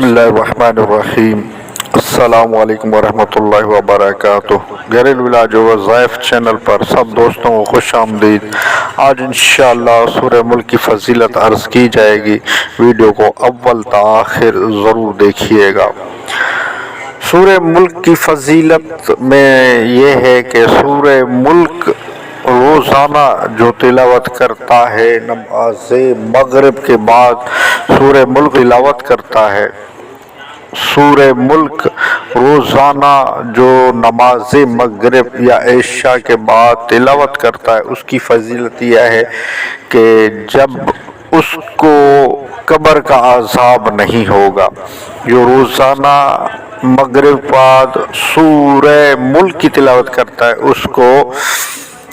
بسم اللہ الرحمن الرحیم۔ السلام علیکم ورحمۃ اللہ وبرکاتہ۔ گھریلو علاج و وظائف چینل پر سب دوستوں کو خوش آمدید۔ آج انشاءاللہ سورہ ملک کی فضیلت عرض کی جائے گی، ویڈیو کو اول تا آخر ضرور دیکھیے گا۔ سورہ ملک کی فضیلت میں یہ ہے کہ سورہ ملک روزانہ جو تلاوت کرتا ہے، نماز مغرب کے بعد سورہ ملک تلاوت کرتا ہے، سورہ ملک روزانہ جو نماز مغرب یا عشاء کے بعد تلاوت کرتا ہے، اس کی فضیلت یہ ہے کہ جب اس کو قبر کا عذاب نہیں ہوگا۔ جو روزانہ مغرب بعد سورہ ملک کی تلاوت کرتا ہے، اس کو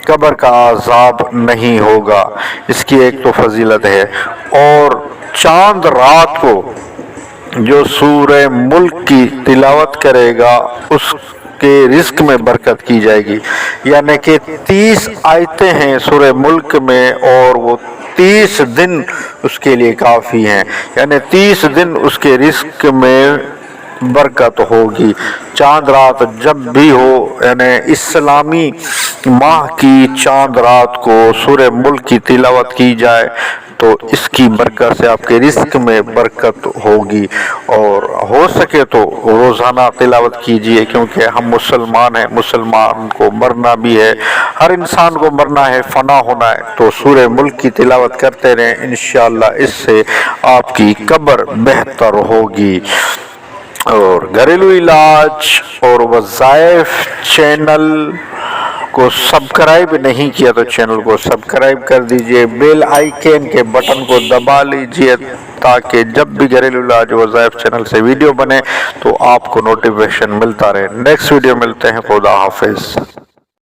قبر کا عذاب نہیں ہوگا۔ اس کی ایک تو فضیلت ہے، اور چاند رات کو جو سورہ ملک کی تلاوت کرے گا اس کے رزق میں برکت کی جائے گی۔ یعنی کہ 30 آیتیں ہیں سورہ ملک میں، اور وہ 30 دن اس کے لیے کافی ہیں، یعنی 30 دن اس کے رزق میں برکت ہوگی۔ چاند رات جب بھی ہو، یعنی اسلامی ماہ کی چاند رات کو سورہ ملک کی تلاوت کی جائے تو اس کی برکت سے آپ کے رزق میں برکت ہوگی۔ اور ہو سکے تو روزانہ تلاوت کیجئے، کیونکہ ہم مسلمان ہیں، مسلمان کو مرنا بھی ہے، ہر انسان کو مرنا ہے، فنا ہونا ہے۔ تو سورہ ملک کی تلاوت کرتے رہیں، انشاءاللہ اس سے آپ کی قبر بہتر ہوگی۔ اور گھریلو علاج اور وظائف چینل کو سبسکرائب نہیں کیا تو چینل کو سبسکرائب کر دیجئے، بیل آئیکن کے بٹن کو دبا لیجئے تاکہ جب بھی گھریلو علاج وظائف چینل سے ویڈیو بنے تو آپ کو نوٹیفیکیشن ملتا رہے۔ نیکسٹ ویڈیو ملتے ہیں، خدا حافظ۔